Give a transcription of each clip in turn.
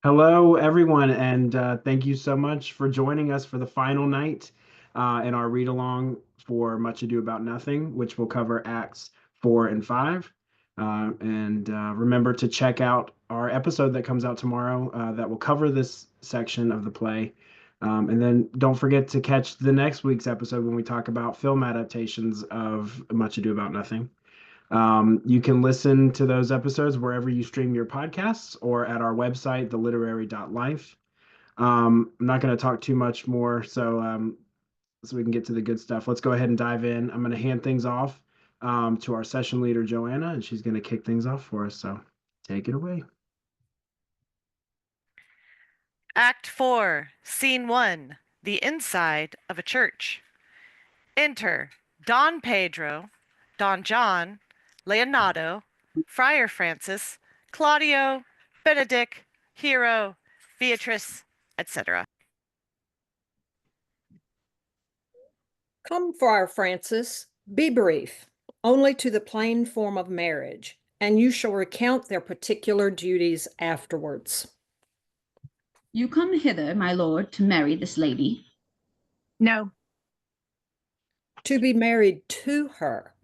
Hello, everyone, and thank you so much for joining us for the final night in our read along for Much Ado About Nothing, which will cover Acts 4 and 5. And remember to check out our episode that comes out tomorrow that will cover this section of the play. And then don't forget to catch the next week's episode when we talk about film adaptations of Much Ado About Nothing. You can listen to those episodes wherever you stream your podcasts or at our website, theliterary.life. I'm not going to talk too much more, so we can get to the good stuff. Let's go ahead and dive in. I'm going to hand things off to our session leader, Joanna, and she's going to kick things off for us. So take it away. Act 4, Scene 1, the inside of a church. Enter Don Pedro, Don John, Leonardo, Friar Francis, Claudio, Benedict, Hero, Beatrice, etc. Come, Friar Francis, be brief, only to the plain form of marriage, and you shall recount their particular duties afterwards. You come hither, my lord, to marry this lady? No. To be married to her.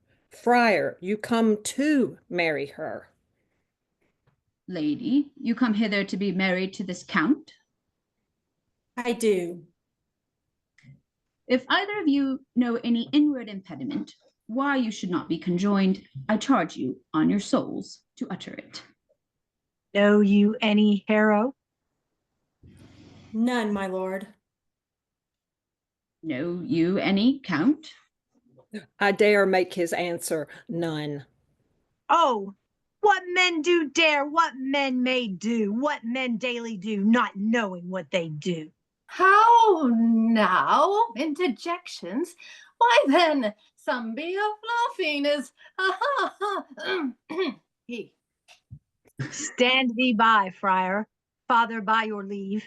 Friar, you come to marry her. Lady, you come hither to be married to this count? I do. If either of you know any inward impediment why you should not be conjoined, I charge you on your souls to utter it. Know you any, Hero? None, my lord. Know you any, Count? I dare make his answer none. Oh, what men do dare, what men may do, what men daily do, not knowing what they do. How now? Interjections? Why then, some be of laughing as he. Stand thee by, friar. Father, by your leave,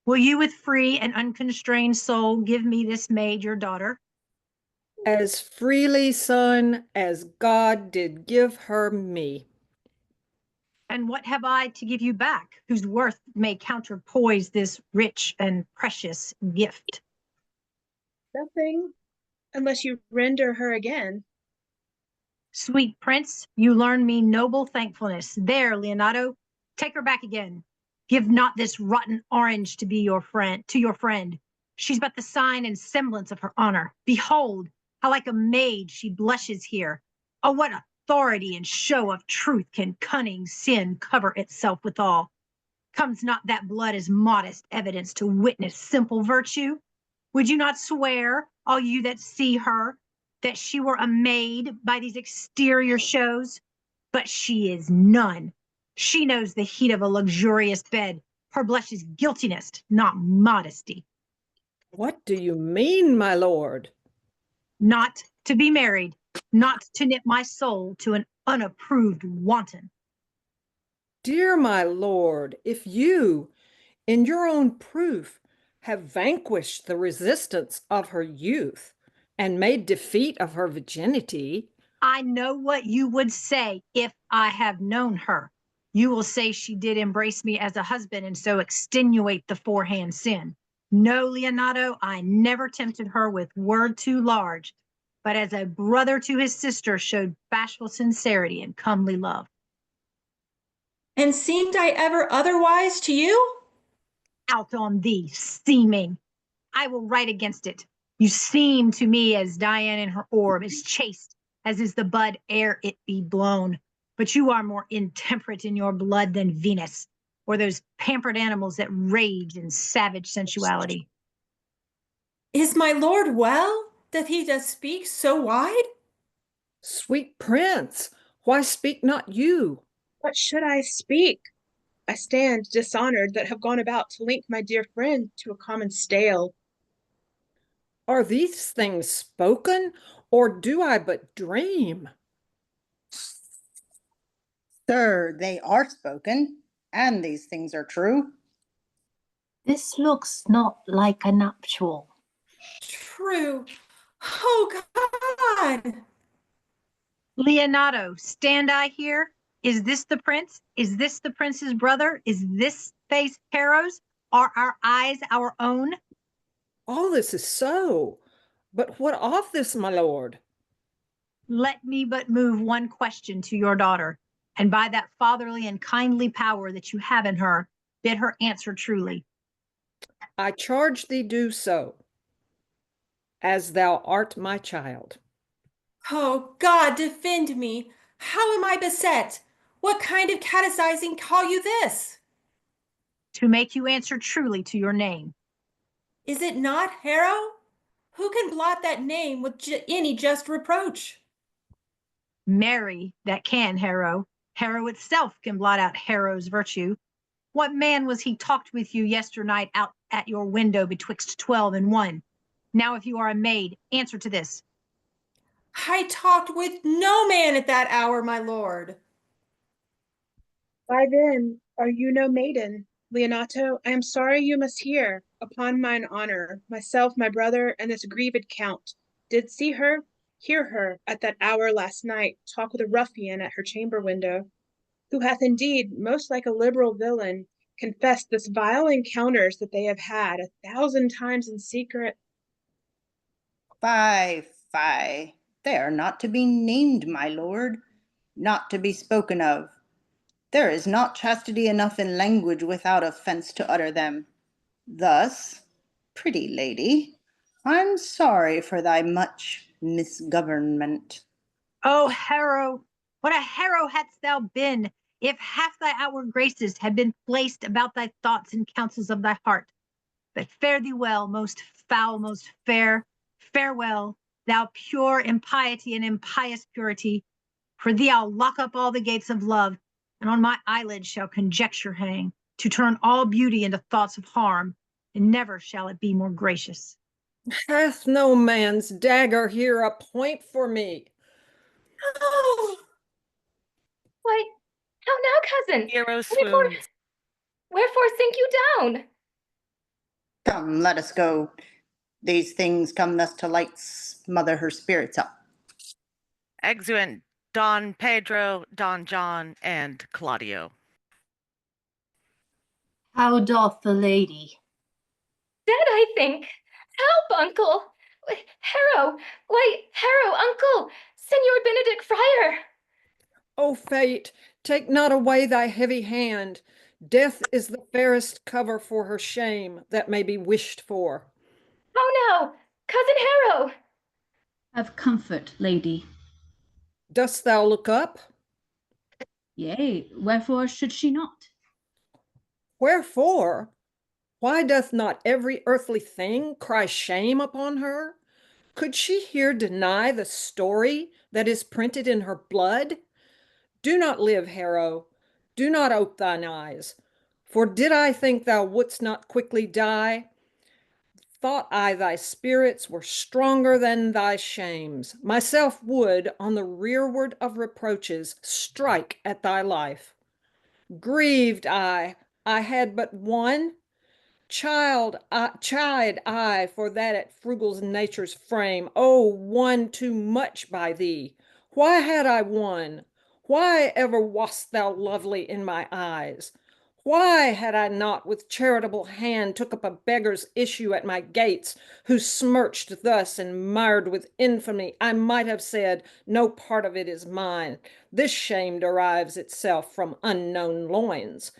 will you with free and unconstrained soul give me this maid, your daughter? As freely, son, as God did give her me. And what have I to give you back, whose worth may counterpoise this rich and precious gift? Nothing, unless you render her again. Sweet prince, you learn me noble thankfulness. There, Leonardo, take her back again. Give not this rotten orange to be your friend, to your friend. She's but the sign and semblance of her honor. Behold, how like a maid she blushes here. Oh, what authority and show of truth can cunning sin cover itself withal? Comes not that blood as modest evidence to witness simple virtue? Would you not swear, all you that see her, that she were a maid by these exterior shows? But she is none. She knows the heat of a luxurious bed. Her blush is guiltiness, not modesty. What do you mean, my lord? Not to be married, not to knit my soul to an unapproved wanton. Dear my lord, if you, in your own proof, have vanquished the resistance of her youth and made defeat of her virginity. I know what you would say if I have known her. You will say she did embrace me as a husband and so extenuate the forehand sin. No, Leonardo, I never tempted her with word too large, but as a brother to his sister showed bashful sincerity and comely love. And seemed I ever otherwise to you? Out on thee, seeming. I will write against it. You seem to me as Diane in her orb, as chaste as is the bud ere it be blown. But you are more intemperate in your blood than Venus, or those pampered animals that rage in savage sensuality. Is my lord well? Doth he does speak so wide? Sweet prince, why speak not you? What should I speak? I stand dishonored that have gone about to link my dear friend to a common stale. Are these things spoken, or do I but dream? Sir, they are spoken, and these things are true. This looks not like a nuptial. True. Oh, God! Leonardo, stand I here? Is this the prince? Is this the prince's brother? Is this face Harrow's? Are our eyes our own? All this is so. But what of this, my lord? Let me but move one question to your daughter, and by that fatherly and kindly power that you have in her, bid her answer truly. I charge thee do so, as thou art my child. Oh, God, defend me. How am I beset? What kind of catechizing call you this? To make you answer truly to your name. Is it not Harrow? Who can blot that name with any just reproach? Mary, that can, Harrow. Harrow itself can blot out Harrow's virtue. What man was he talked with you yesternight out at your window betwixt 12 and 1? Now, if you are a maid, answer to this. I talked with no man at that hour, my lord. Why then are you no maiden? Leonato, I am sorry you must hear, upon mine honor, myself, my brother, and this grieved count, did see her, hear her, at that hour last night, talk with a ruffian at her chamber window, who hath indeed, most like a liberal villain, confessed this vile encounters that they have had 1,000 times in secret. Fie, fie. They are not to be named, my lord, not to be spoken of. There is not chastity enough in language without offense to utter them. Thus, pretty lady, I'm sorry for thy much misgovernment. Oh, Harrow, what a Harrow hadst thou been, if half thy outward graces had been placed about thy thoughts and counsels of thy heart. But fare thee well, most foul, most fair. Farewell, thou pure impiety and impious purity. For thee I'll lock up all the gates of love, and on my eyelids shall conjecture hang, to turn all beauty into thoughts of harm, and never shall it be more gracious. Hath no man's dagger here a point for me? Oh! Why, how now, cousin? Hero swoons. Wherefore sink you down? Come, let us go. These things come thus to light, smother her spirits up. Exeunt Don Pedro, Don John, and Claudio. How doth the lady? Dead, I think. Help, uncle! Harrow! Why, Harrow, uncle! Senor Benedict Friar! O fate, take not away thy heavy hand. Death is the fairest cover for her shame that may be wished for. How now, cousin Harrow? Have comfort, lady. Dost thou look up? Yea, wherefore should she not? Wherefore? Why doth not every earthly thing cry shame upon her? Could she here deny the story that is printed in her blood? Do not live, Harrow. Do not ope thine eyes. For did I think thou wouldst not quickly die, thought I thy spirits were stronger than thy shames, myself would, on the rearward of reproaches, strike at thy life. Grieved I had but one. Chide I for that at frugal nature's frame. Oh, one too much by thee. Why had I one? Why ever wast thou lovely in my eyes? Why had I not with charitable hand took up a beggar's issue at my gates, who smirched thus and mired with infamy? I might have said, no part of it is mine. This shame derives itself from unknown loins.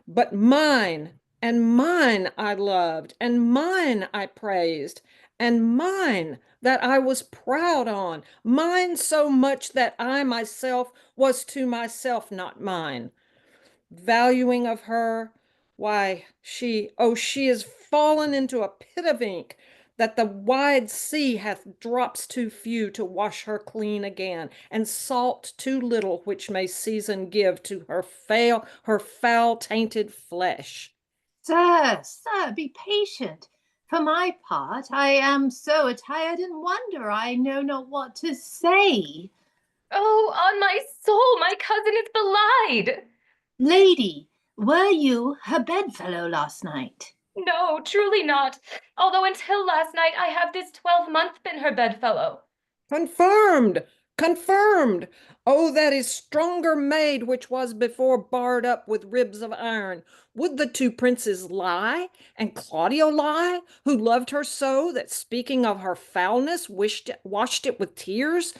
But mine, and mine I loved, and mine I praised, and mine that I was proud on, mine so much that I myself was to myself not mine. Valuing of her, why, she is fallen into a pit of ink, that the wide sea hath drops too few to wash her clean again, and salt too little which may season give to her foul tainted flesh. Sir, be patient. For my part, I am so attired in wonder I know not what to say. Oh, on my soul, my cousin is belied. Lady, were you her bedfellow last night? No, truly not. Although until last night I have this 12-month been her bedfellow. Confirmed! Confirmed! Oh, that is stronger made which was before barred up with ribs of iron. Would the two princes lie, and Claudio lie, who loved her so that speaking of her foulness washed it with tears?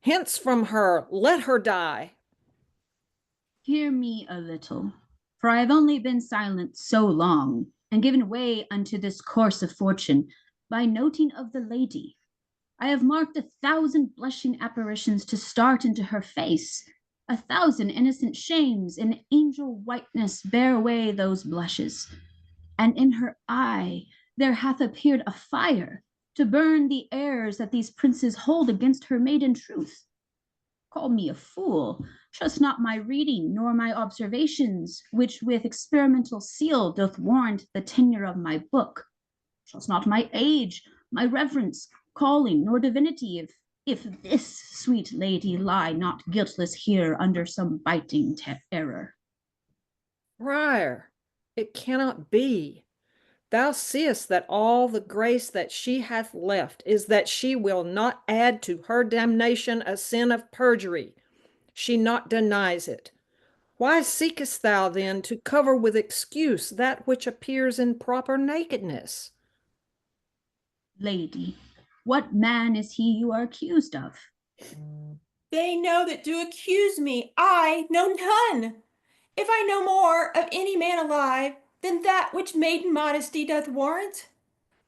Hence from her, let her die. Hear me a little, for I have only been silent so long, and given way unto this course of fortune, by noting of the lady. I have marked 1,000 blushing apparitions to start into her face, 1,000 innocent shames in angel whiteness bear away those blushes, and in her eye there hath appeared a fire to burn the airs that these princes hold against her maiden truth. Call me a fool, trust not my reading nor my observations, which with experimental seal doth warrant the tenure of my book. Trust not my age, my reverence, calling, nor divinity, if this sweet lady lie not guiltless here under some biting error. Friar, it cannot be. Thou seest that all the grace that she hath left is that she will not add to her damnation a sin of perjury. She not denies it. Why seekest thou then to cover with excuse that which appears in proper nakedness? Lady, what man is he you are accused of? They know that do accuse me. I know none. If I know more of any man alive than that which maiden modesty doth warrant,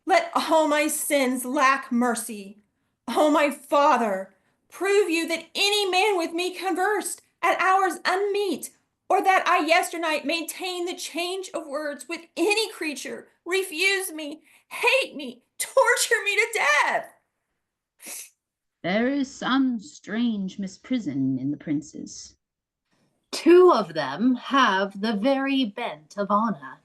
let all my sins lack mercy. O my father, prove you that any man with me conversed at hours unmeet, or that I yesternight maintained the change of words with any creature, refuse me, hate me, torture me to death. There is some strange misprison in the princes. 2 of them have the very bent of honor,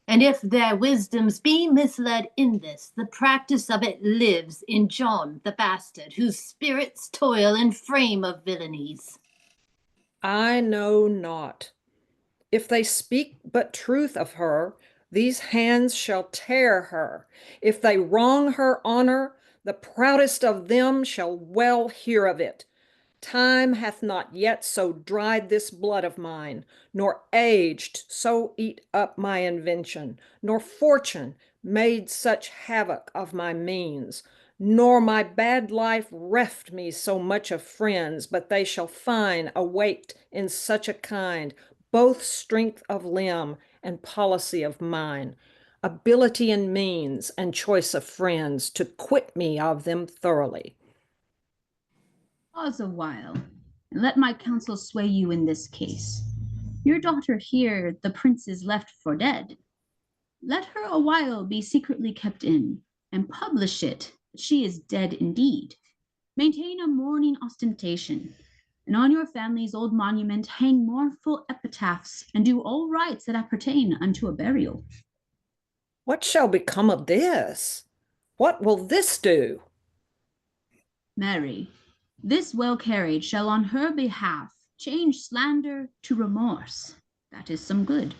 and if their wisdoms be misled in this, the practice of it lives in John the bastard, whose spirits toil in frame of villainies. I know not. If they speak but truth of her, these hands shall tear her. If they wrong her honor, the proudest of them shall well hear of it. Time hath not yet so dried this blood of mine, nor aged so eat up my invention, nor fortune made such havoc of my means, nor my bad life reft me so much of friends, but they shall find awaked in such a kind, both strength of limb and policy of mind, ability and means, and choice of friends, to quit me of them thoroughly. Pause a while, and let my counsel sway you in this case. Your daughter here the princes left for dead. Let her a while be secretly kept in, and publish it that she is dead indeed. Maintain a mourning ostentation, and on your family's old monument hang mournful epitaphs, and do all rites that appertain unto a burial. What shall become of this? What will this do? Mary, this well carried shall on her behalf change slander to remorse. That is some good.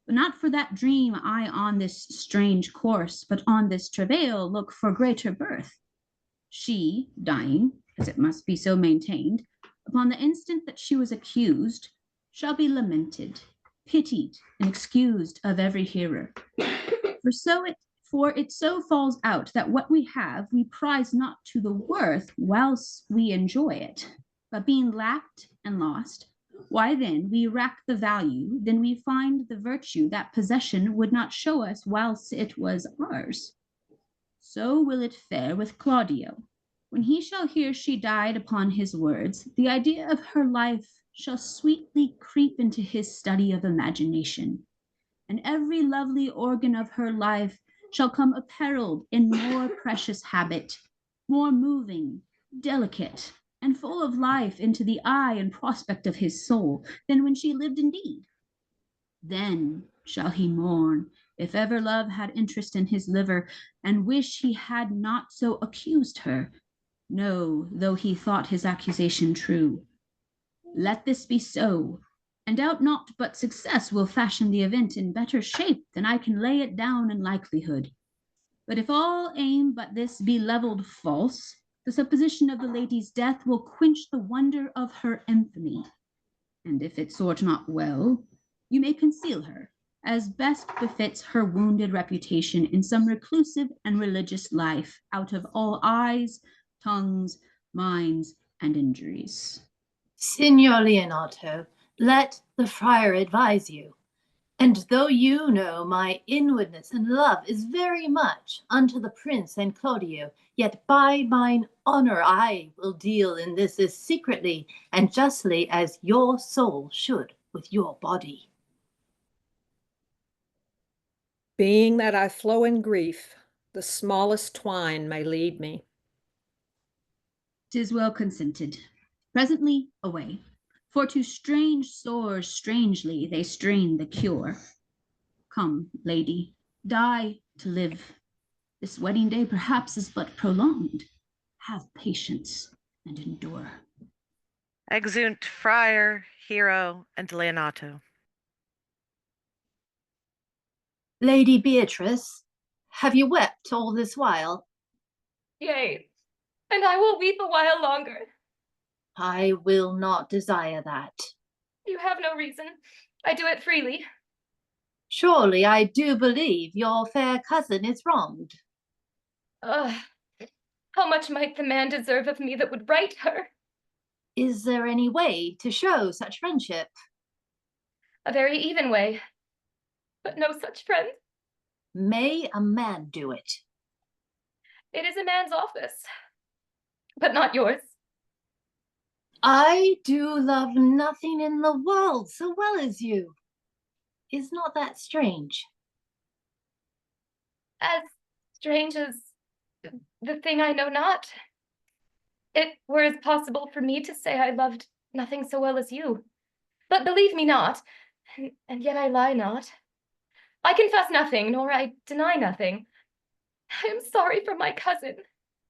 But not for that dream I on this strange course, but on this travail look for greater birth. She, dying, as it must be so maintained, upon the instant that she was accused, shall be lamented, pitied, and excused of every hearer. For it so falls out that what we have we prize not to the worth whilst we enjoy it, but being lacked and lost, why then we rack the value, then we find the virtue that possession would not show us whilst it was ours. So will it fare with Claudio. When he shall hear she died upon his words, the idea of her life shall sweetly creep into his study of imagination, and every lovely organ of her life shall come apparelled in more precious habit, more moving, delicate, and full of life into the eye and prospect of his soul than when she lived indeed. Then shall he mourn, if ever love had interest in his liver, and wish he had not so accused her, no, though he thought his accusation true. Let this be so, and doubt not but success will fashion the event in better shape than I can lay it down in likelihood. But if all aim but this be levelled false, The supposition of the lady's death will quench the wonder of her infamy. And if it sort not well, you may conceal her, as best befits her wounded reputation in some reclusive and religious life, out of all eyes, tongues, minds, and injuries. Signor Leonato, let the friar advise you. And though you know my inwardness and love is very much unto the prince and Claudio, yet by mine honor I will deal in this as secretly and justly as your soul should with your body. Being that I flow in grief, the smallest twine may lead me. 'Tis well consented. Presently away. For to strange sores strangely they strain the cure. Come, lady, die to live. This wedding day perhaps is but prolonged. Have patience and endure. Exeunt Friar, Hero, and Leonato. Lady Beatrice, have you wept all this while? Yea, and I will weep a while longer. I will not desire that. You have no reason. I do it freely. Surely I do believe your fair cousin is wronged. How much might the man deserve of me that would right her? Is there any way to show such friendship? A very even way, but no such friend. May a man do it? It is a man's office, but not yours. I do love nothing in the world so well as you. Is not that strange? As strange as the thing I know not. It were as possible for me to say I loved nothing so well as you. But believe me not, and yet I lie not. I confess nothing, nor I deny nothing. I am sorry for my cousin.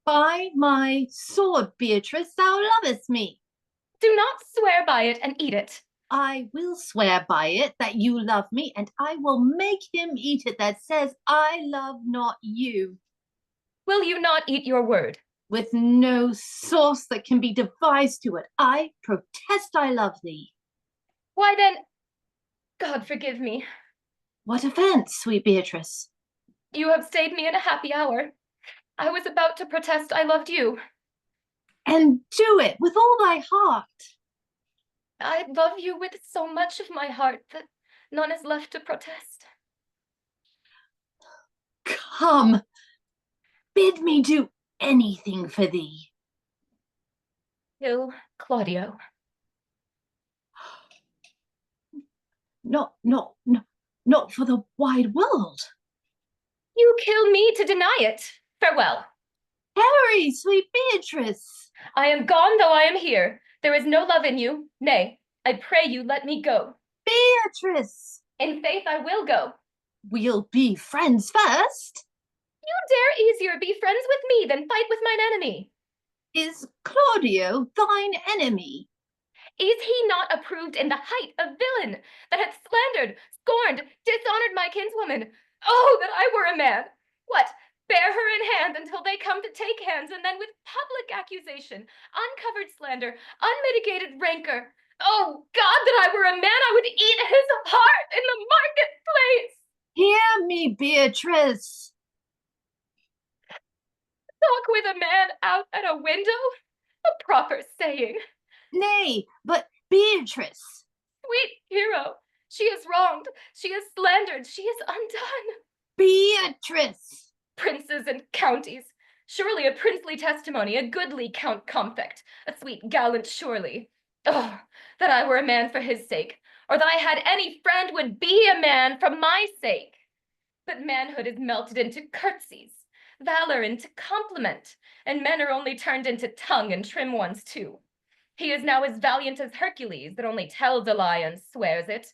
By my sword, Beatrice, thou lovest me. Do not swear by it and eat it. I will swear by it that you love me, and I will make him eat it that says I love not you. Will you not eat your word? With no sauce that can be devised to it, I protest I love thee. Why then, God forgive me. What offense, sweet Beatrice? You have stayed me in a happy hour. I was about to protest I loved you. And do it with all thy heart. I love you with so much of my heart that none is left to protest. Come, bid me do anything for thee. Kill Claudio. Not for the wide world. You kill me to deny it. Farewell. Harry, sweet Beatrice. I am gone though I am here. There is no love in you. Nay, I pray you let me go. Beatrice. In faith I will go. We'll be friends first. You dare easier be friends with me than fight with mine enemy. Is Claudio thine enemy? Is he not approved in the height of villain, that hath slandered, scorned, dishonored my kinswoman? Oh, that I were a man! What, bear her in hand until they come to take hands, and then with public accusation, uncovered slander, unmitigated rancor. Oh, God, that I were a man, I would eat his heart in the marketplace! Hear me, Beatrice. Talk with a man out at a window? A proper saying. Nay, but Beatrice. Sweet hero, she is wronged, she is slandered, she is undone. Beatrice. Princes and counties, surely a princely testimony, a goodly Count Comfect, a sweet gallant surely. Oh, that I were a man for his sake, or that I had any friend would be a man for my sake. But manhood is melted into curtsies, valor into compliment, and men are only turned into tongue and trim ones too. He is now as valiant as Hercules, that only tells a lie and swears it.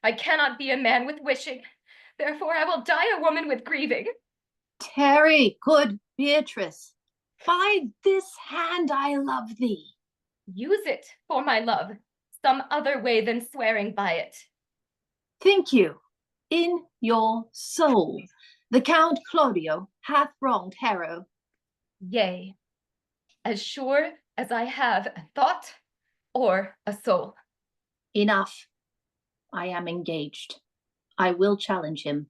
I cannot be a man with wishing, therefore I will die a woman with grieving. Tarry, good Beatrice. By this hand I love thee. Use it for my love, some other way than swearing by it. Think you, in your soul, the Count Claudio hath wronged Hero? Yea, as sure as I have a thought or a soul. Enough. I am engaged. I will challenge him.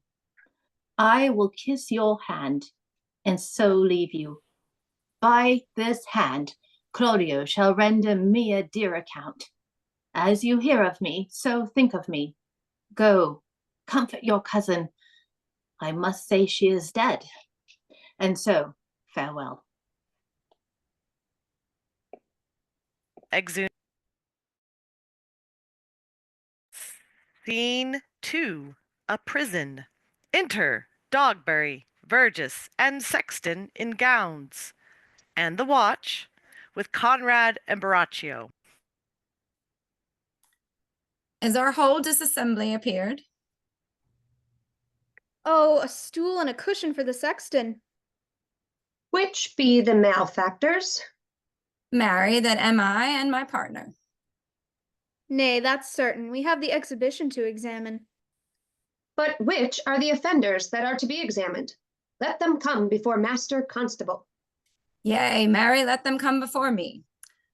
I will kiss your hand, and so leave you. By this hand, Claudio shall render me a dear account. As you hear of me, so think of me. Go, comfort your cousin. I must say she is dead. And so, farewell. Exeunt. Scene 2. A prison. Enter Dogberry, Verges, and Sexton in gowns, and the watch, with Conrad and Baraccio. Is our whole disassembly appeared? Oh, a stool and a cushion for the sexton. Which be the malefactors? Marry, that am I and my partner. Nay, that's certain. We have the exhibition to examine. But which are the offenders that are to be examined? Let them come before Master Constable. Yea, marry, let them come before me.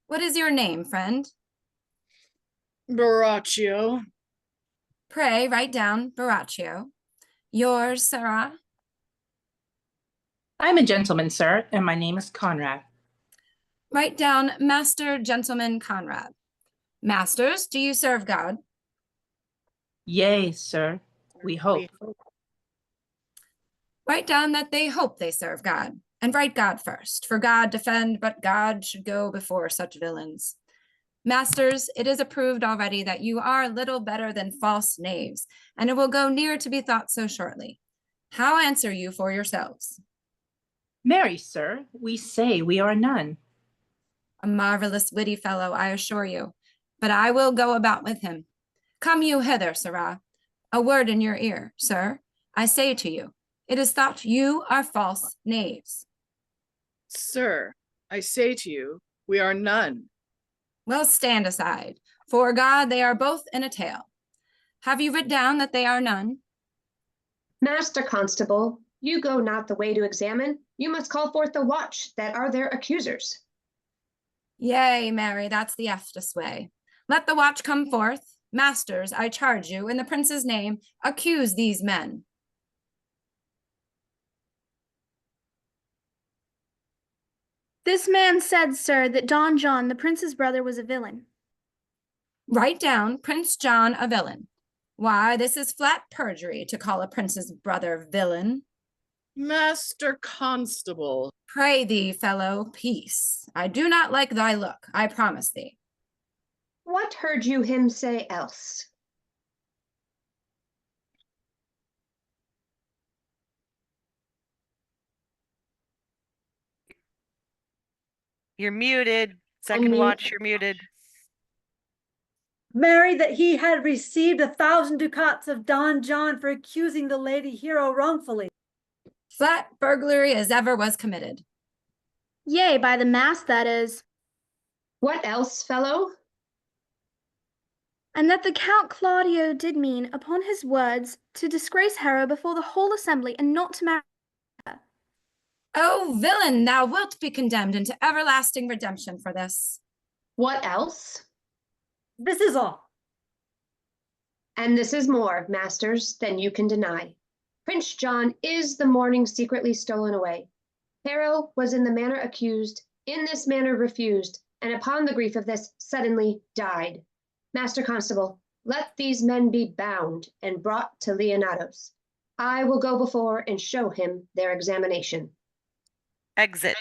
What is your name, friend? Baraccio. Pray write down Baraccio. Yours, Sarah? I'm a gentleman, sir, and my name is Conrad. Write down Master Gentleman Conrad. Masters, do you serve God? Yea, sir, we hope. Write down that they hope they serve God, and write God first, for God defend, but God should go before such villains. Masters, it is approved already that you are little better than false knaves, and it will go near to be thought so shortly. How answer you for yourselves? Marry, sir, we say we are none. A marvelous witty fellow, I assure you, but I will go about with him. Come you hither, sirrah. A word in your ear, sir. I say to you, it is thought you are false knaves. Sir, I say to you, we are none. Well, stand aside. For God, they are both in a tale. Have you writ down that they are none? Master Constable, you go not the way to examine. You must call forth the watch that are their accusers. Yea, marry, that's the eftest way. Let the watch come forth. Masters, I charge you, in the prince's name, accuse these men. This man said, sir, that Don John, the prince's brother, was a villain. Write down Prince John a villain. Why, this is flat perjury to call a prince's brother villain. Master Constable. Pray thee, fellow, peace. I do not like thy look, I promise thee. What heard you him say else? You're muted. Second watch, you're muted. Marry, that he had received 1,000 ducats of Don John for accusing the lady hero wrongfully. Flat burglary as ever was committed. Yea, by the mass, that is. What else, fellow? And that the Count Claudio did mean, upon his words, to disgrace Hera before the whole assembly, and not to marry her. O villain, thou wilt be condemned into everlasting redemption for this. What else? This is all. And this is more, masters, than you can deny. Prince John is the morning secretly stolen away. Hera was in the manner accused, in this manner refused, and upon the grief of this suddenly died. Master Constable, let these men be bound and brought to Leonado's. I will go before and show him their examination. Exit.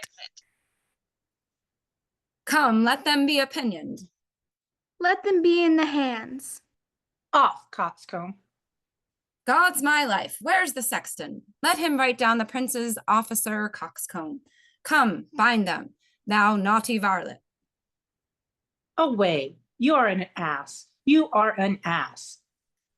Come, let them be opinioned. Let them be in the hands. Off, coxcomb. God's my life, where's the sexton? Let him write down the prince's officer coxcomb. Come, bind them, thou naughty varlet. Away, you are an ass. You are an ass.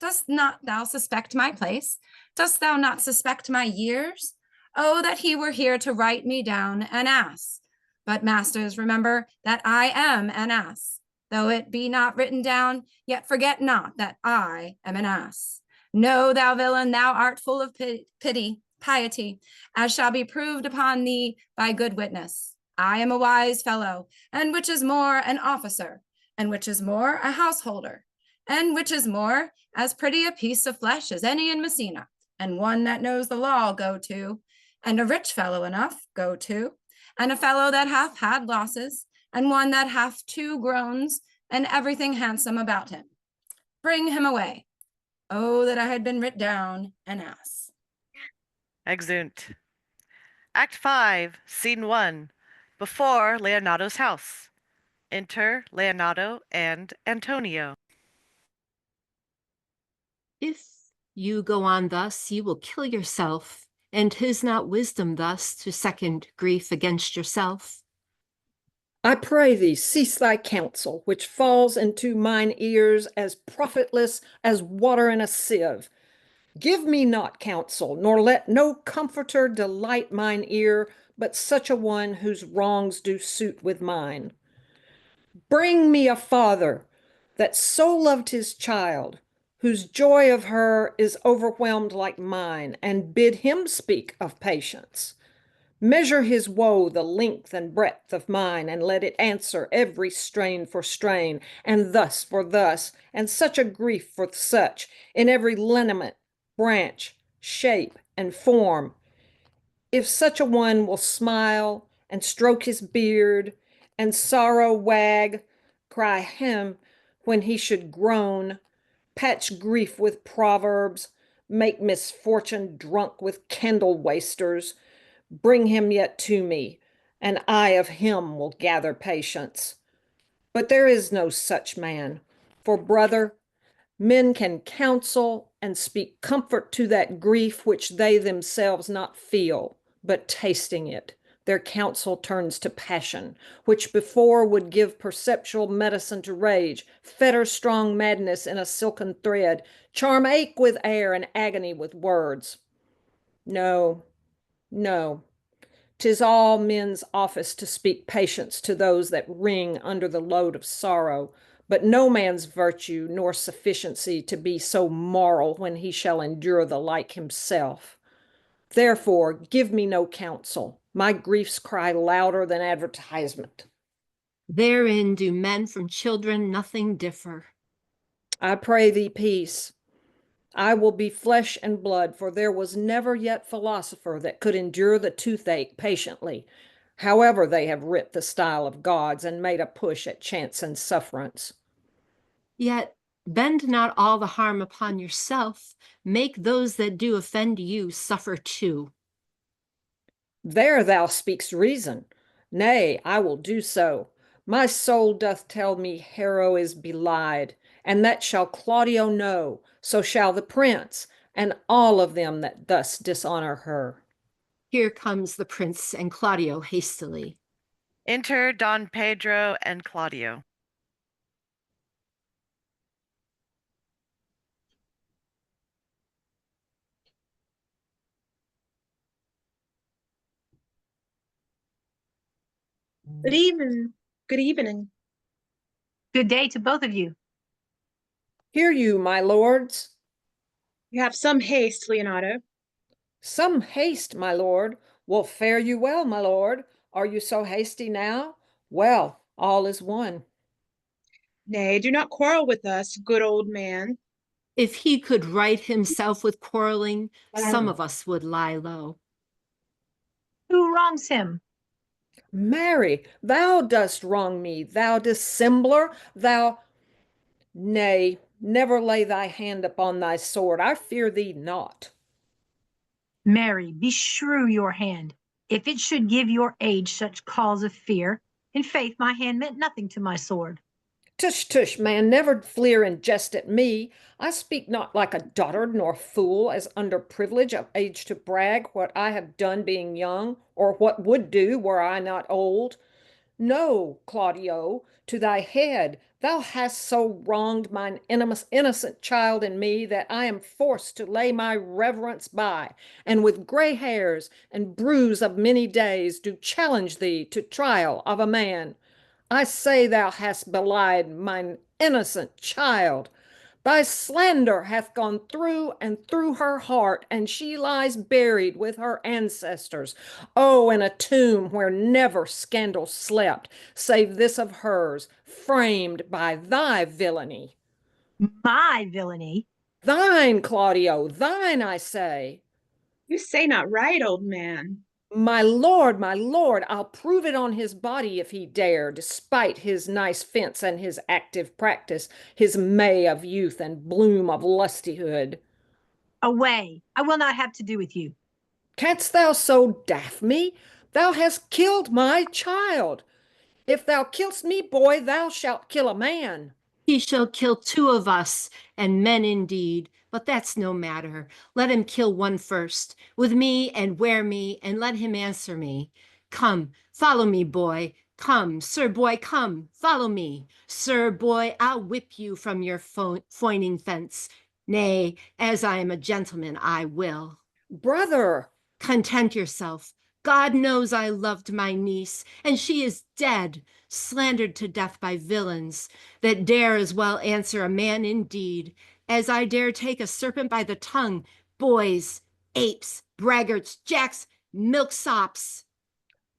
Dost not thou suspect my place? Dost thou not suspect my years? Oh, that he were here to write me down an ass. But masters, remember that I am an ass. Though it be not written down, yet forget not that I am an ass. Know, thou villain, thou art full of pity, piety, as shall be proved upon thee by good witness. I am a wise fellow, and which is more, an officer, and which is more, a householder, and which is more, as pretty a piece of flesh as any in Messina, and one that knows the law go to, and a rich fellow enough go to, and a fellow that hath had losses, and one that hath 2 groans, and everything handsome about him. Bring him away. Oh, that I had been writ down an ass. Exeunt. Act 5, Scene 1. Before Leonato's house. Enter Leonato and Antonio. If you go on thus, you will kill yourself, and 'tis not wisdom thus to second grief against yourself. I pray thee, cease thy counsel, which falls into mine ears as profitless as water in a sieve. Give me not counsel, nor let no comforter delight mine ear, but such a one whose wrongs do suit with mine. Bring me a father that so loved his child, whose joy of her is overwhelmed like mine, and bid him speak of patience. Measure his woe the length and breadth of mine, and let it answer every strain for strain, and thus for thus, and such a grief for such, in every lineament, branch, shape, and form. If such a one will smile, and stroke his beard, and sorrow wag, cry him when he should groan, patch grief with proverbs, make misfortune drunk with candle wasters, bring him yet to me, and I of him will gather patience. But there is no such man, for brother, men can counsel and speak comfort to that grief which they themselves not feel, but tasting it, their counsel turns to passion, which before would give perceptual medicine to rage, fetter strong madness in a silken thread, charm ache with air and agony with words. No, no, 'tis all men's office to speak patience to those that wring under the load of sorrow, but no man's virtue nor sufficiency to be so moral when he shall endure the like himself. Therefore, give me no counsel. My griefs cry louder than advertisement. Therein do men from children nothing differ. I pray thee peace. I will be flesh and blood, for there was never yet philosopher that could endure the toothache patiently, however they have writ the style of gods and made a push at chance and sufferance. Yet bend not all the harm upon yourself, make those that do offend you suffer too. There thou speakst reason. Nay, I will do so. My soul doth tell me Hero is belied, and that shall Claudio know, so shall the prince, and all of them that thus dishonor her. Here comes the prince and Claudio hastily. Enter Don Pedro and Claudio. Good evening. Good evening. Good day to both of you. Hear you, my lords. You have some haste, Leonato. Some haste, my lord. Will fare you well, my lord. Are you so hasty now? Well, all is one. Nay, do not quarrel with us, good old man. If he could right himself with quarreling, some of us would lie low. Who wrongs him? Mary, thou dost wrong me, thou dissembler, thou... Nay, never lay thy hand upon thy sword. I fear thee not. Mary, beshrew your hand. If it should give your age such cause of fear, in faith my hand meant nothing to my sword. Tush, tush, man, never fleer and jest at me. I speak not like a dotard nor fool, as under privilege of age to brag what I have done being young, or what would do were I not old. No, Claudio, to thy head, thou hast so wronged mine innocent child and me that I am forced to lay my reverence by, and with gray hairs and bruise of many days do challenge thee to trial of a man. I say thou hast belied mine innocent child. Thy slander hath gone through and through her heart, and she lies buried with her ancestors. Oh, in a tomb where never scandal slept, save this of hers, framed by thy villainy. My villainy? Thine, Claudio, thine, I say. You say not right, old man. My lord, I'll prove it on his body if he dare, despite his nice fence and his active practice, his May of youth and bloom of lustihood. Away, I will not have to do with you. Canst thou so daff me? Thou hast killed my child. If thou kill'st me, boy, thou shalt kill a man. He shall kill 2 of us, and men indeed, but that's no matter. Let him kill one first, with me and wear me, and let him answer me. Come, follow me, boy. Come, sir boy, come, follow me. Sir boy, I'll whip you from your foining fence. Nay, as I am a gentleman, I will. Brother! Content yourself. God knows I loved my niece, and she is dead, slandered to death by villains that dare as well answer a man indeed, as I dare take a serpent by the tongue. Boys, apes, braggarts, jacks, milksops.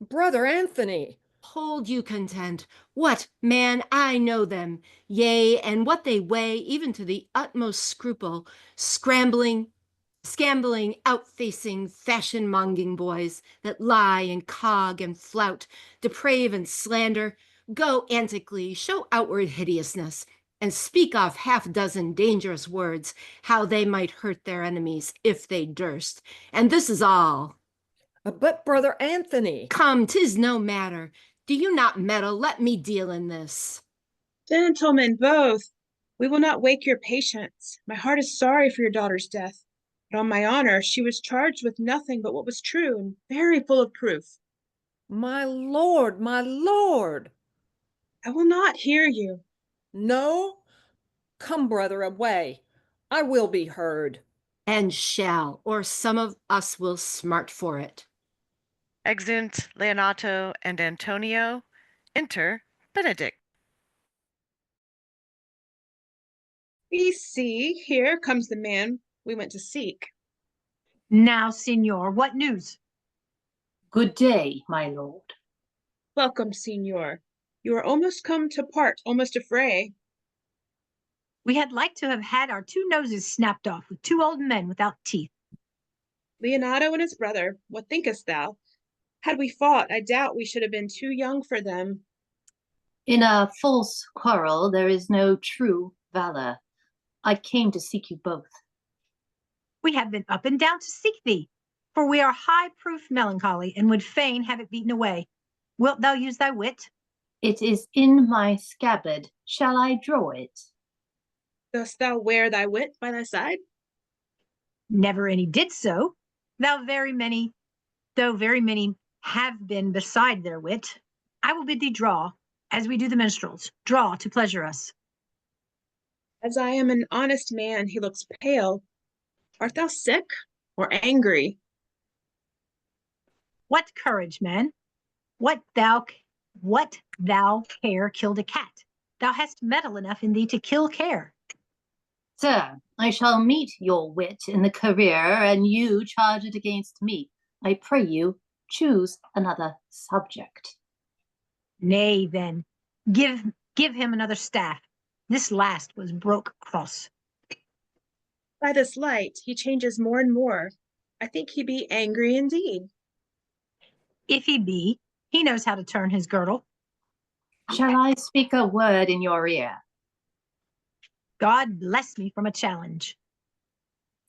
Brother Anthony. Hold you content. What, man, I know them, yea, and what they weigh, even to the utmost scruple, scrambling, outfacing, fashion-monging boys that lie and cog and flout, deprave and slander, go antically, show outward hideousness, and speak off 6 dangerous words, how they might hurt their enemies if they durst. And this is all. But, brother Anthony. Come, 'tis no matter. Do you not meddle? Let me deal in this. Gentlemen, both, we will not wake your patience. My heart is sorry for your daughter's death. But on my honor, she was charged with nothing but what was true and very full of proof. My lord, my lord. I will not hear you. No? Come, brother, away. I will be heard. And shall, or some of us will smart for it. Exeunt Leonato and Antonio. Enter Benedict. We see, here comes the man we went to seek. Now, Signor, what news? Good day, my lord. Welcome, Signor. You are almost come to part, almost a fray. We had like to have had our 2 noses snapped off with 2 old men without teeth. Leonato and his brother, what thinkest thou? Had we fought, I doubt we should have been too young for them. In a false quarrel, there is no true valor. I came to seek you both. We have been up and down to seek thee, for we are high-proof melancholy, and would fain have it beaten away. Wilt thou use thy wit? It is in my scabbard. Shall I draw it? Dost thou wear thy wit by thy side? Never any did so. Though very many have been beside their wit. I will bid thee draw, as we do the minstrels. Draw to pleasure us. As I am an honest man, he looks pale. Art thou sick or angry? What courage, man? What thou care killed a cat? Thou hast mettle enough in thee to kill care. Sir, I shall meet your wit in the career, and you charge it against me. I pray you, choose another subject. Nay, then, give him another staff. This last was broke cross. By this light, he changes more and more. I think he be angry indeed. If he be, he knows how to turn his girdle. Shall I speak a word in your ear? God bless me from a challenge.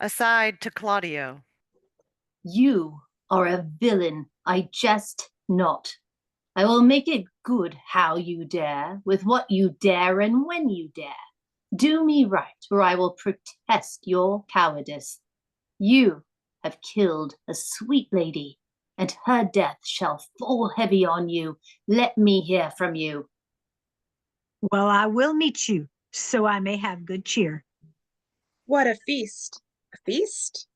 Aside to Claudio. You are a villain, I jest not. I will make it good how you dare, with what you dare and when you dare. Do me right, or I will protest your cowardice. You have killed a sweet lady, and her death shall fall heavy on you. Let me hear from you. Well, I will meet you, so I may have good cheer. What a feast! A feast?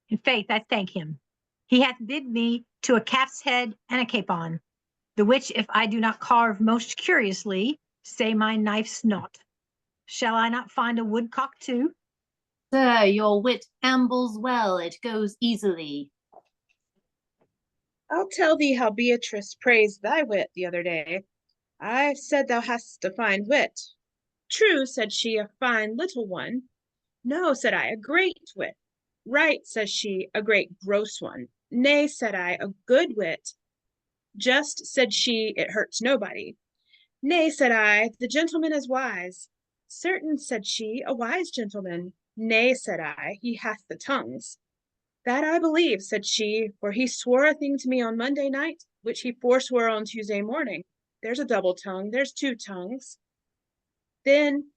In faith, I thank him. He hath bid me to a calf's head and a capon, the which if I do not carve most curiously, say my knife's naught. Shall I not find a woodcock too? Sir, your wit ambles well, it goes easily. I'll tell thee how Beatrice praised thy wit the other day. I said thou hast a fine wit. True, said she, a fine little one. No, said I, a great wit. Right, says she, a great gross one. Nay, said I, a good wit. Just, said she, it hurts nobody. Nay, said I, the gentleman is wise. Certain, said she, a wise gentleman. Nay, said I, he hath the tongues. That I believe, said she, for he swore a thing to me on Monday night, which he forswore on Tuesday morning. There's a double tongue, there's two tongues. Then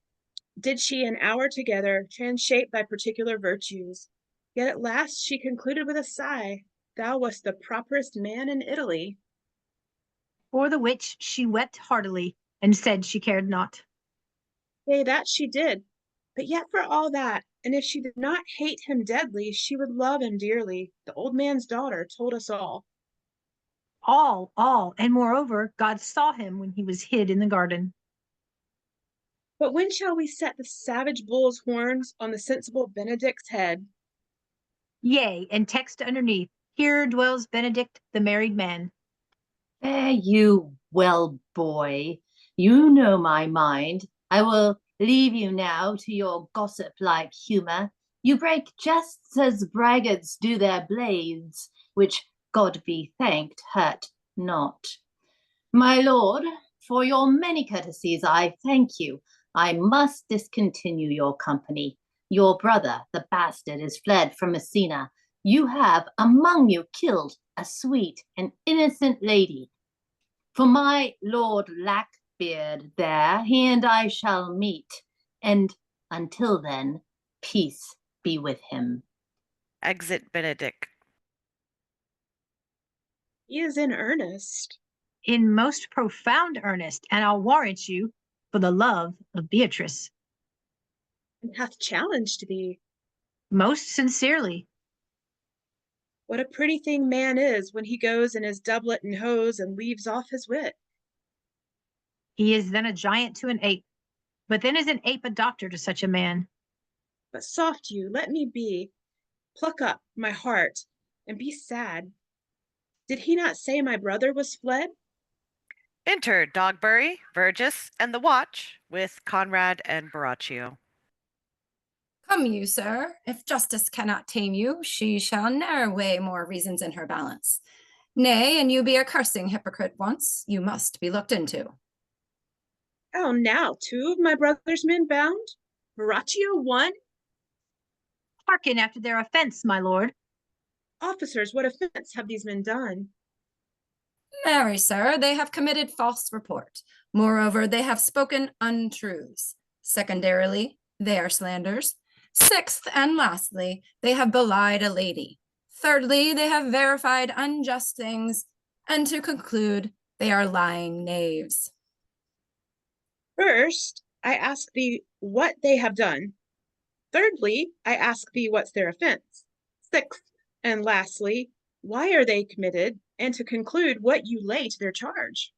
did she an hour together transshape thy particular virtues. Yet at last she concluded with a sigh, thou wast the properest man in Italy. For the which she wept heartily, and said she cared not. Yea, that she did. But yet for all that, and if she did not hate him deadly, she would love him dearly. The old man's daughter told us all. All, and moreover, God saw him when he was hid in the garden. But when shall we set the savage bull's horns on the sensible Benedict's head? Yea, and text underneath, here dwells Benedict, the married man. Fare you well, boy. You know my mind. I will leave you now to your gossip-like humor. You break jests as braggarts do their blades, which, God be thanked, hurt not. My lord, for your many courtesies I thank you. I must discontinue your company. Your brother, the bastard, is fled from Messina. You have among you killed a sweet and innocent lady. For my Lord Lackbeard there, he and I shall meet, and until then, peace be with him. Exit Benedict. He is in earnest. In most profound earnest, and I'll warrant you, for the love of Beatrice. And hath challenged thee. Most sincerely. What a pretty thing man is when he goes in his doublet and hose and leaves off his wit. He is then a giant to an ape, but then is an ape a doctor to such a man? But soft you, let me be. Pluck up my heart, and be sad. Did he not say my brother was fled? Enter Dogberry, Verges, and the Watch with Conrad and Borachio. Come you, sir. If justice cannot tame you, she shall ne'er weigh more reasons in her balance. Nay, and you be a cursing hypocrite once, you must be looked into. How now, two of my brother's men bound? Borachio one? Hearken after their offense, my lord. Officers, what offense have these men done? Marry, sir, they have committed false report. Moreover, they have spoken untruths. Secondarily, they are slanders. Sixth and lastly, they have belied a lady. Thirdly, they have verified unjust things. And to conclude, they are lying knaves. First, I ask thee what they have done. Thirdly, I ask thee what's their offense. Sixth, and lastly, why are they committed? And to conclude, what you lay to their charge.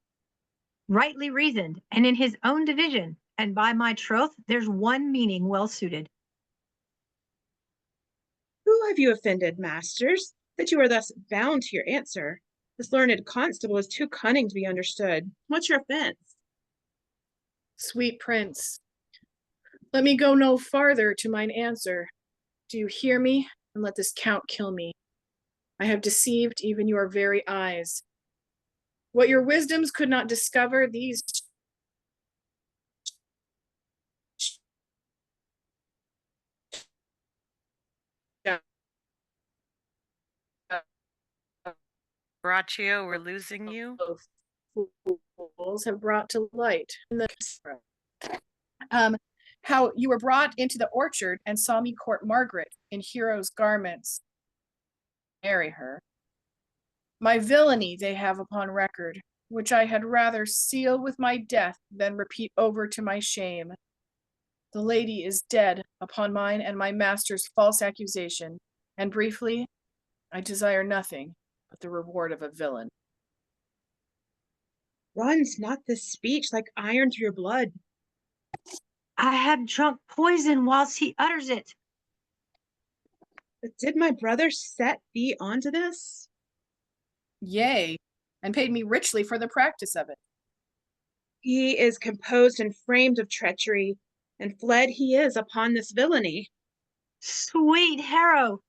Rightly reasoned, and in his own division, and by my troth, there's one meaning well suited. Who have you offended, masters, that you are thus bound to your answer? This learned constable is too cunning to be understood. What's your offense? Sweet prince, let me go no farther to mine answer. Do you hear me? And let this count kill me. I have deceived even your very eyes. What your wisdoms could not discover, these Borachio, we're losing you. fools have brought to light. How you were brought into the orchard and saw me court Margaret in hero's garments. Marry her. My villainy they have upon record, which I had rather seal with my death than repeat over to my shame. The lady is dead upon mine and my master's false accusation, and briefly, I desire nothing but the reward of a villain. Runs not this speech like iron through your blood? I have drunk poison whilst he utters it. But did my brother set thee onto this? Yea, and paid me richly for the practice of it. He is composed and framed of treachery, and fled he is upon this villainy. Sweet Harrow,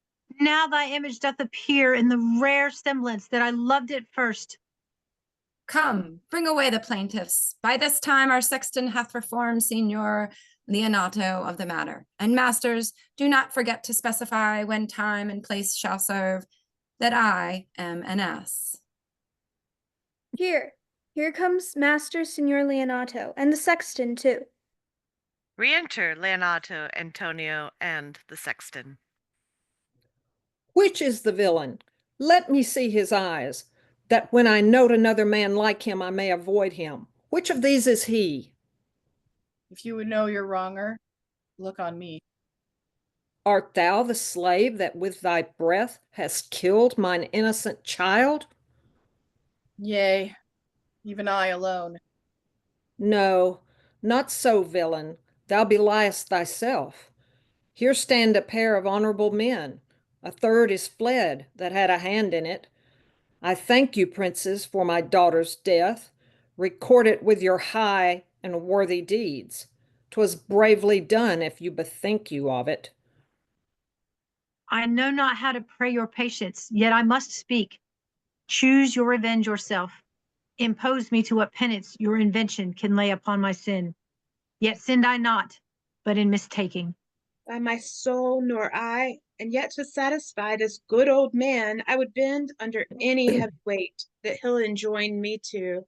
now thy image doth appear in the rare semblance that I loved it first. Come, bring away the plaintiffs. By this time our sexton hath reformed Signor Leonato of the matter. And masters, do not forget to specify when time and place shall serve that I am an ass. Here comes Master Signor Leonato, and the sexton too. Re-enter Leonato, Antonio, and the sexton. Which is the villain? Let me see his eyes, that when I note another man like him, I may avoid him. Which of these is he? If you would know your wronger, look on me. Art thou the slave that with thy breath hast killed mine innocent child? Yea, even I alone. No, not so, villain. Thou beliest thyself. Here stand a pair of honorable men. A third is fled that had a hand in it. I thank you, princes, for my daughter's death. Record it with your high and worthy deeds. 'Twas bravely done if you bethink you of it. I know not how to pray your patience, yet I must speak. Choose your revenge yourself. Impose me to what penance your invention can lay upon my sin. Yet sinned I not, but in mistaking. By my soul, nor I, and yet to satisfy this good old man, I would bend under any heavy weight that he'll enjoin me to.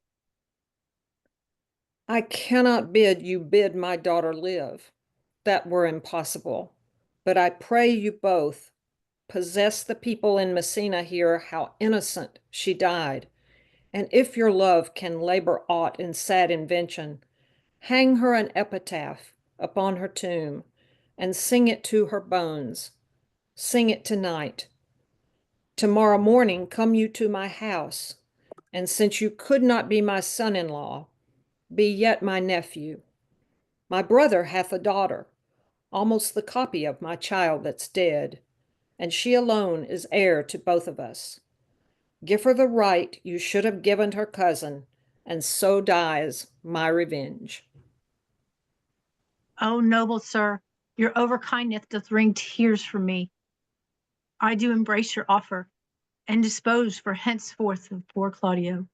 I cannot bid you bid my daughter live. That were impossible. But I pray you both, possess the people in Messina here how innocent she died. And if your love can labor aught in sad invention, hang her an epitaph upon her tomb, and sing it to her bones. Sing it tonight. Tomorrow morning come you to my house, and since you could not be my son-in-law, be yet my nephew. My brother hath a daughter, almost the copy of my child that's dead, and she alone is heir to both of us. Give her the right you should have given her cousin, and so dies my revenge. Oh, noble sir, your overkindness doth wring tears from me. I do embrace your offer, and dispose for henceforth of poor Claudio.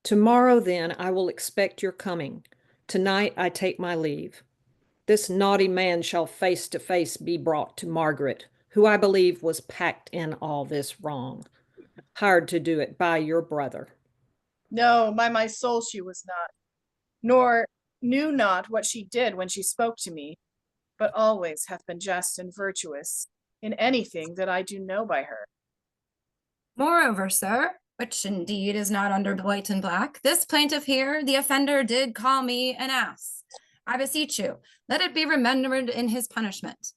Tomorrow, then, I will expect your coming. Tonight I take my leave. This naughty man shall face to face be brought to Margaret, who I believe was packed in all this wrong, hired to do it by your brother. No, by my soul she was not, nor knew not what she did when she spoke to me, but always hath been just and virtuous in anything that I do know by her. Moreover, sir, which indeed is not under white and black, this plaintiff here, the offender, did call me an ass. I beseech you, let it be remembered in his punishment.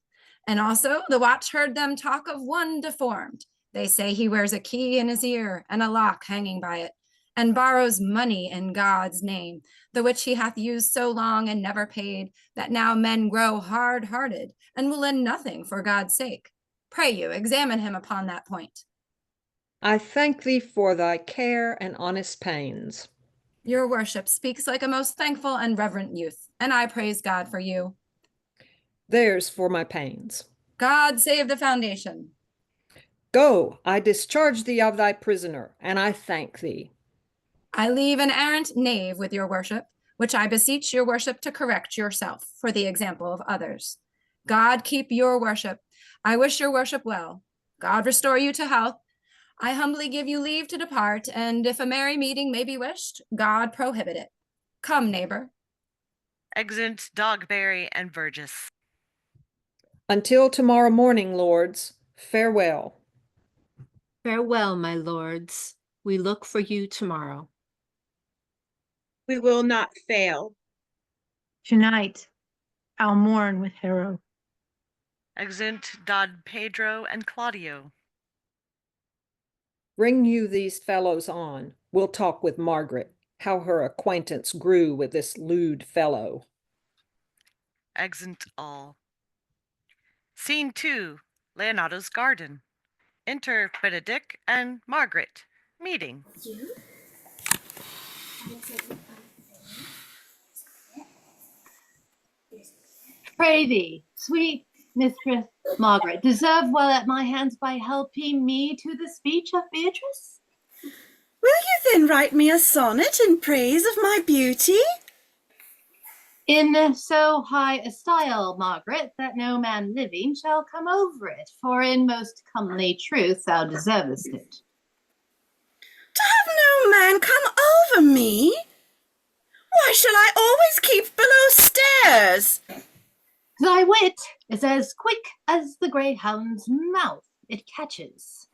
And also the watch heard them talk of one deformed. They say he wears a key in his ear and a lock hanging by it, and borrows money in God's name, the which he hath used so long and never paid, that now men grow hard-hearted, and will lend nothing for God's sake. Pray you, examine him upon that point. I thank thee for thy care and honest pains. Your worship speaks like a most thankful and reverent youth, and I praise God for you. There's for my pains. God save the foundation. Go, I discharge thee of thy prisoner, and I thank thee. I leave an errant knave with your worship, which I beseech your worship to correct yourself for the example of others. God keep your worship. I wish your worship well. God restore you to health. I humbly give you leave to depart, and if a merry meeting may be wished, God prohibit it. Come, neighbor. Exeunt Dogberry and Verges. Until tomorrow morning, lords, farewell. Farewell, my lords. We look for you tomorrow. We will not fail. Tonight, I'll mourn with Harrow. Exeunt Don Pedro and Claudio. Bring you these fellows on. We'll talk with Margaret, how her acquaintance grew with this lewd fellow. Exeunt all. Scene 2. Leonato's garden. Enter Benedict and Margaret, meeting. Pray thee, sweet mistress Margaret, deserve well at my hands by helping me to the speech of Beatrice. Will you then write me a sonnet in praise of my beauty? In so high a style, Margaret, that no man living shall come over it, for in most comely truth thou deservest it. To have no man come over me? Why shall I always keep below stairs? Thy wit is as quick as the greyhound's mouth it catches.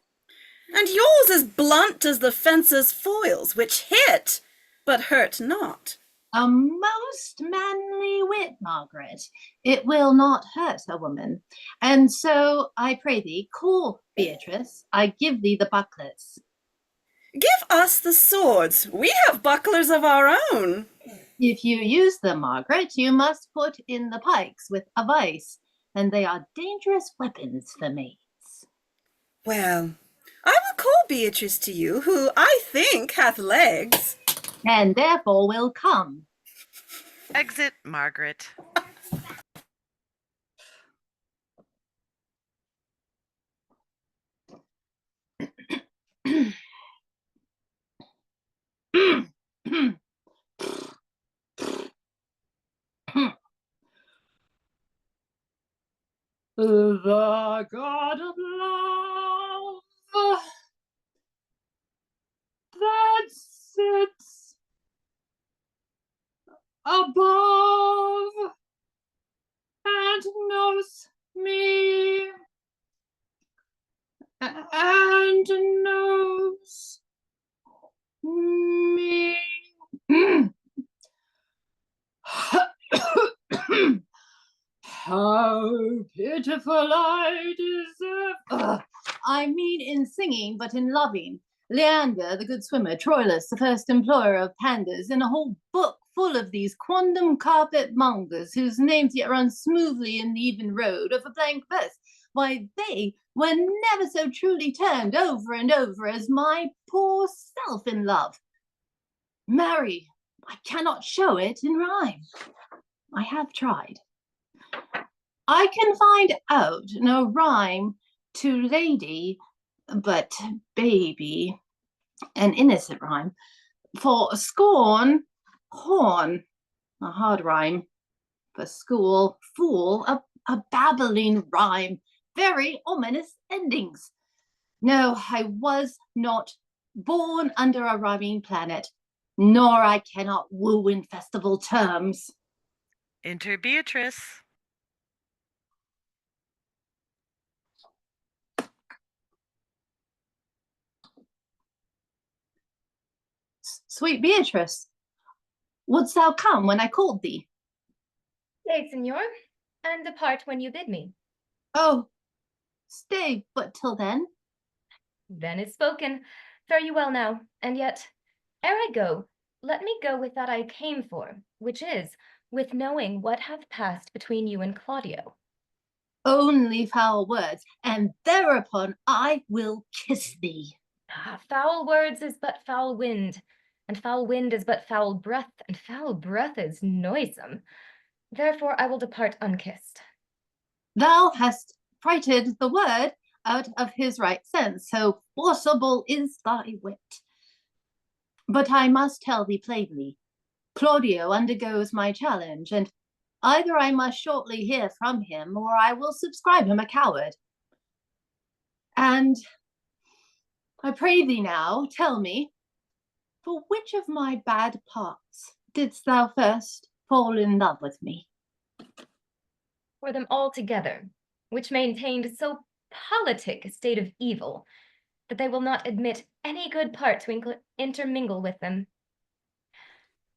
And yours as blunt as the fencer's foils, which hit, but hurt not. A most manly wit, Margaret. It will not hurt a woman. And so, I pray thee, call Beatrice. I give thee the bucklets. Give us the swords. We have bucklers of our own. If you use them, Margaret, you must put in the pikes with a vice, and they are dangerous weapons for maids. Well, I will call Beatrice to you, who I think hath legs. And therefore will come. Exit Margaret. The God of love that sits above and knows me and knows me. How pitiful I deserve. I mean in singing, but in loving. Leander, the good swimmer, Troilus, the first employer of pandas, and a whole book full of these quondam carpet mongers whose names yet run smoothly in the even road of a blank verse. Why, they were never so truly turned over and over as my poor self in love. Marry, I cannot show it in rhyme. I have tried. I can find out no rhyme to lady, but baby, an innocent rhyme. For scorn, horn, a hard rhyme. For school, fool, a babbling rhyme. Very ominous endings. No, I was not born under a rhyming planet, nor I cannot woo in festival terms. Enter Beatrice. Sweet Beatrice, wouldst thou come when I called thee? Stay, Signor, and depart when you bid me. Oh, stay but till then. Then is spoken. Fare you well now, and yet, ere I go, let me go with that I came for, which is, with knowing what hath passed between you and Claudio. Only foul words, and thereupon I will kiss thee. Foul words is but foul wind, and foul wind is but foul breath, and foul breath is noisome. Therefore I will depart unkissed. Thou hast frighted the word out of his right sense, so forcible is thy wit. But I must tell thee plainly, Claudio undergoes my challenge, and either I must shortly hear from him, or I will subscribe him a coward. And I pray thee now, tell me, for which of my bad parts didst thou first fall in love with me? For them all together, which maintained so politic a state of evil, that they will not admit any good part to intermingle with them.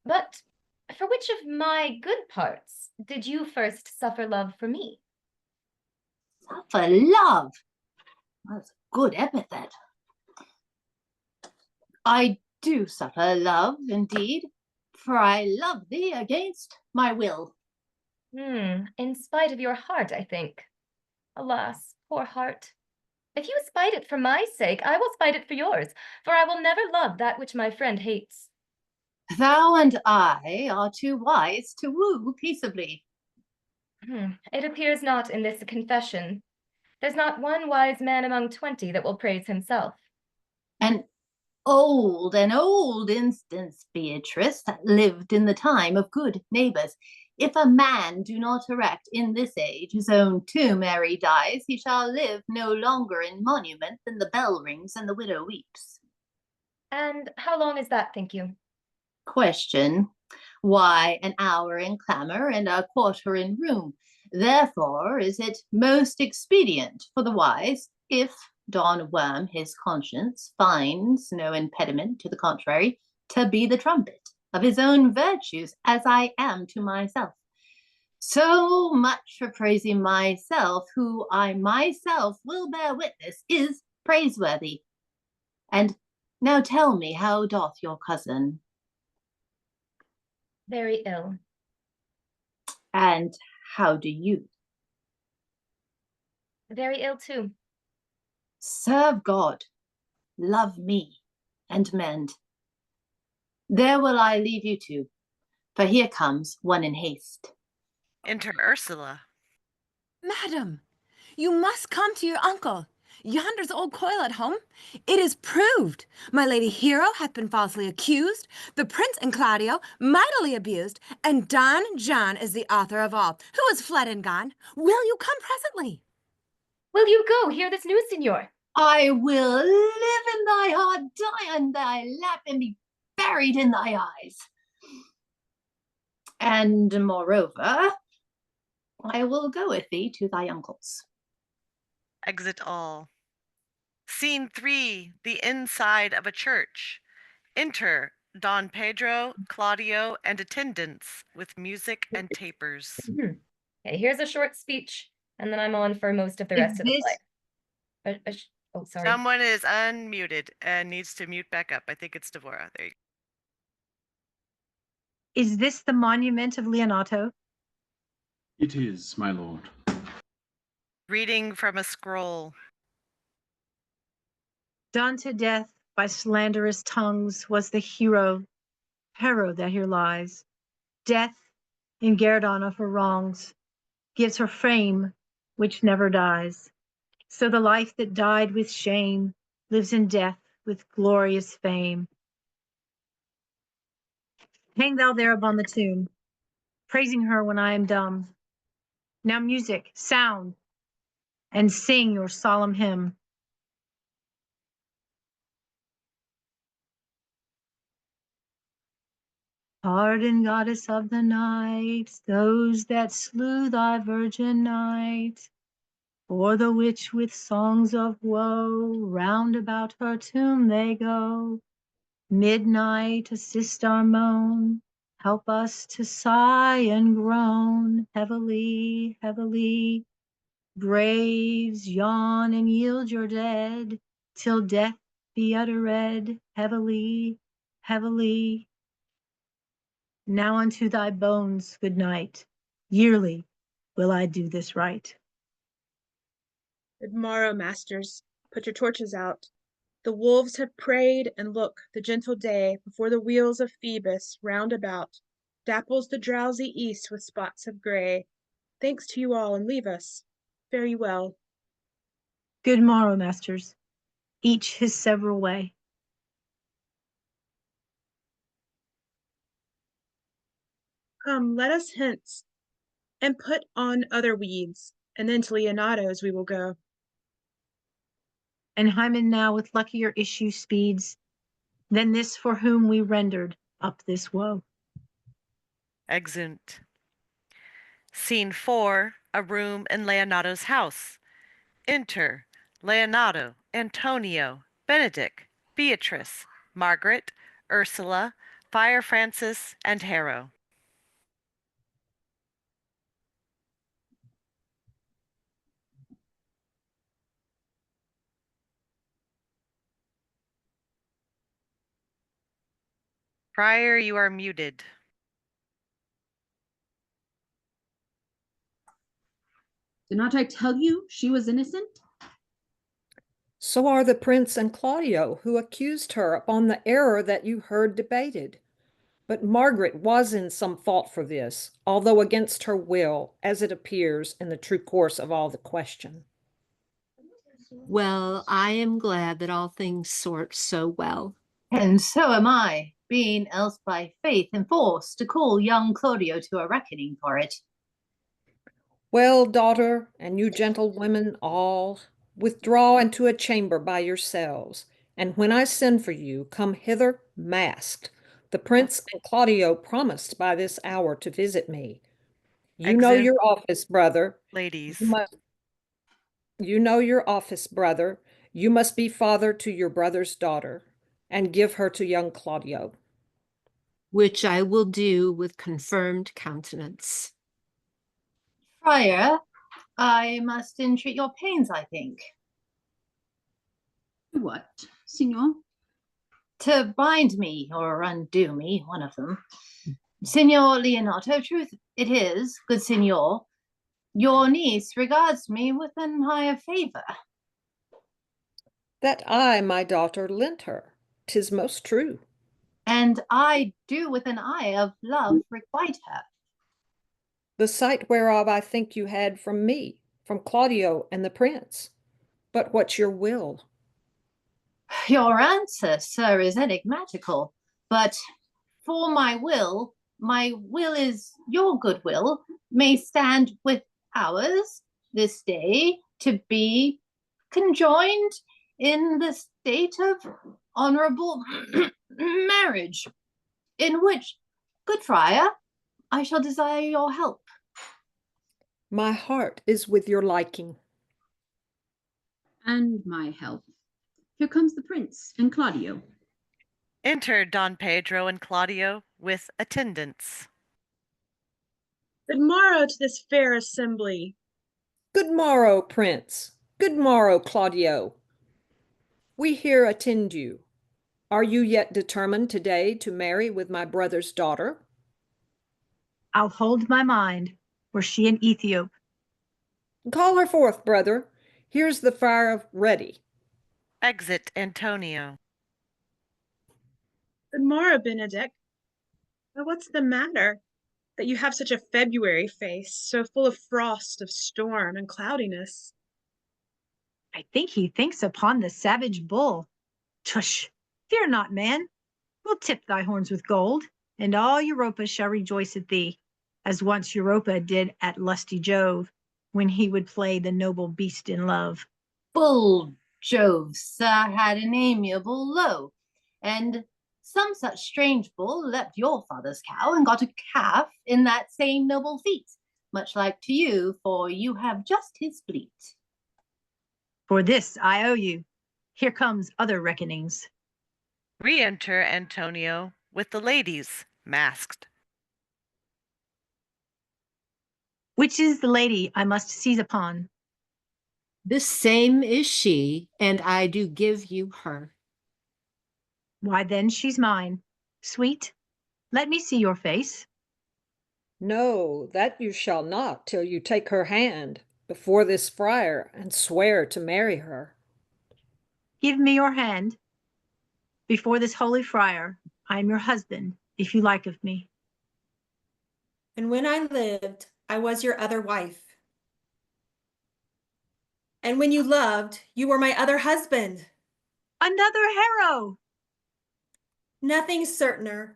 But for which of my good parts did you first suffer love for me? Suffer love? That's a good epithet. I do suffer love, indeed, for I love thee against my will. In spite of your heart, I think. Alas, poor heart. If you spite it for my sake, I will spite it for yours, for I will never love that which my friend hates. Thou and I are too wise to woo peaceably. It appears not in this confession. There's not one wise man among 20 that will praise himself. An old instance, Beatrice, that lived in the time of good neighbors. If a man do not erect in this age his own tomb ere he dies, he shall live no longer in monument than the bell rings and the widow weeps. And how long is that, think you? Question. Why, an hour in clamor and a quarter in room. Therefore is it most expedient for the wise, if Don Worm his conscience finds no impediment to the contrary, to be the trumpet of his own virtues, as I am to myself. So much for praising myself, who I myself will bear witness is praiseworthy. And now tell me, how doth your cousin? Very ill. And how do you? Very ill too. Serve God, love me, and mend. There will I leave you to, for here comes one in haste. Enter Ursula. Madam, you must come to your uncle. Yonder's old coil at home. It is proved my lady Hero hath been falsely accused, the prince and Claudio mightily abused, and Don John is the author of all, who is fled and gone. Will you come presently? Will you go hear this news, Signor? I will live in thy heart, die on thy lap, and be buried in thy eyes. And moreover, I will go with thee to thy uncle's. Exit all. Scene 3, the inside of a church. Enter Don Pedro, Claudio, and attendants with music and tapers. Okay, here's a short speech, and then I'm on for most of the rest of the play. Oh, sorry. Someone is unmuted and needs to mute back up. I think it's Devora. There you go. Is this the monument of Leonato? It is, my lord. Reading from a scroll. Done to death by slanderous tongues was the hero that here lies. Death, in guerdon of her wrongs, gives her fame which never dies. So the life that died with shame lives in death with glorious fame. Hang thou there upon the tomb, praising her when I am dumb. Now music, sound, and sing your solemn hymn. Pardon, goddess of the night, those that slew thy virgin night. For the which with songs of woe round about her tomb they go. Midnight, assist our moan, help us to sigh and groan heavily, heavily. Graves, yawn and yield your dead, till death be uttered heavily, heavily. Now unto thy bones, good night. Yearly will I do this right. Good morrow, masters. Put your torches out. The wolves have prayed, and look, the gentle day, before the wheels of Phoebus round about, dapples the drowsy east with spots of gray. Thanks to you all, and leave us. Fare you well. Good morrow, masters. Each his several way. Come, let us hence, and put on other weeds, and then to Leonato's we will go. And Hymen now with luckier issue speeds than this for whom we rendered up this woe. Exeunt. Scene 4, a room in Leonato's house. Enter Leonato, Antonio, Benedict, Beatrice, Margaret, Ursula, Friar Francis, and Harrow. Friar, you are muted. Did not I tell you she was innocent? So are the prince and Claudio, who accused her upon the error that you heard debated. But Margaret was in some fault for this, although against her will, as it appears in the true course of all the question. Well, I am glad that all things sort so well. And so am I, being else by faith enforced to call young Claudio to a reckoning for it. Well, daughter, and you gentlewomen all, withdraw into a chamber by yourselves, and when I send for you, come hither masked. The prince and Claudio promised by this hour to visit me. You know Exit. your office, brother. Ladies. You know your office, brother. You must be father to your brother's daughter, and give her to young Claudio. Which I will do with confirmed countenance. Friar, I must entreat your pains, I think. What, signor? To bind me or undo me, one of them. Signor Leonato, truth it is, good signor, your niece regards me with an higher favor. That I, my daughter, lent her, 'tis most true. And I do with an eye of love requite her. The sight whereof I think you had from me, from Claudio and the prince. But what's your will? Your answer, sir, is enigmatical, but for my will is your goodwill, may stand with ours this day to be conjoined in the state of honorable marriage, in which, good friar, I shall desire your help. My heart is with your liking. And my help. Here comes the prince and Claudio. Enter Don Pedro and Claudio with attendants. Good morrow to this fair assembly. Good morrow, prince. Good morrow, Claudio. We here attend you. Are you yet determined today to marry with my brother's daughter? I'll hold my mind, were she an Ethiop. Call her forth, brother. Here's the friar ready. Exit Antonio. Good morrow, Benedict. But what's the matter? That you have such a February face, so full of frost, of storm, and cloudiness. I think he thinks upon the savage bull. Tush, fear not, man. We'll tip thy horns with gold, and all Europa shall rejoice at thee, as once Europa did at lusty Jove, when he would play the noble beast in love. Bull Jove, sir, had an amiable low, and some such strange bull leapt your father's cow and got a calf in that same noble feat, much like to you, for you have just his fleet. For this I owe you. Here comes other reckonings. Re-enter Antonio with the ladies, masked. Which is the lady I must seize upon? This same is she, and I do give you her. Why then she's mine. Sweet, let me see your face. No, that you shall not till you take her hand before this friar and swear to marry her. Give me your hand. Before this holy friar, I am your husband, if you like of me. And when I lived, I was your other wife. And when you loved, you were my other husband. Another Hero! Nothing certainer.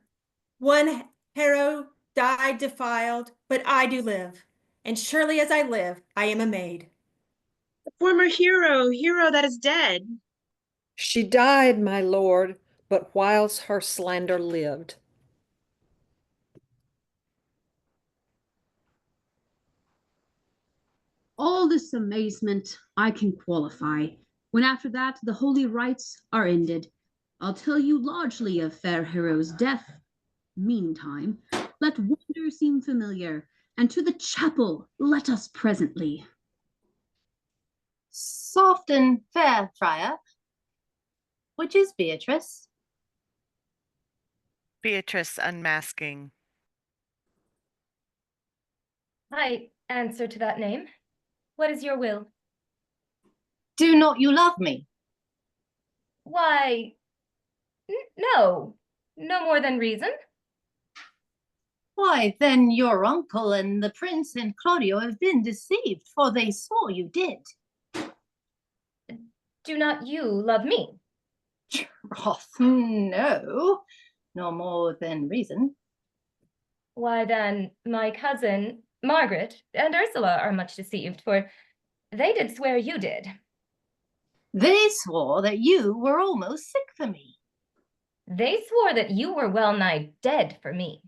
One Hero died defiled, but I do live. And surely as I live, I am a maid. The former hero that is dead. She died, my lord, but whiles her slander lived. All this amazement I can qualify, when after that the holy rites are ended. I'll tell you largely of fair Hero's death. Meantime, let wonder seem familiar, and to the chapel let us presently. Soft and fair, friar. Which is Beatrice? Beatrice unmasking. I answer to that name. What is your will? Do not you love me? Why, no. No more than reason. Why, then your uncle and the prince and Claudio have been deceived, for they swore you did. Do not you love me? Troth, no, no more than reason. Why then, my cousin Margaret and Ursula are much deceived, for they did swear you did. They swore that you were almost sick for me. They swore that you were well nigh dead for me.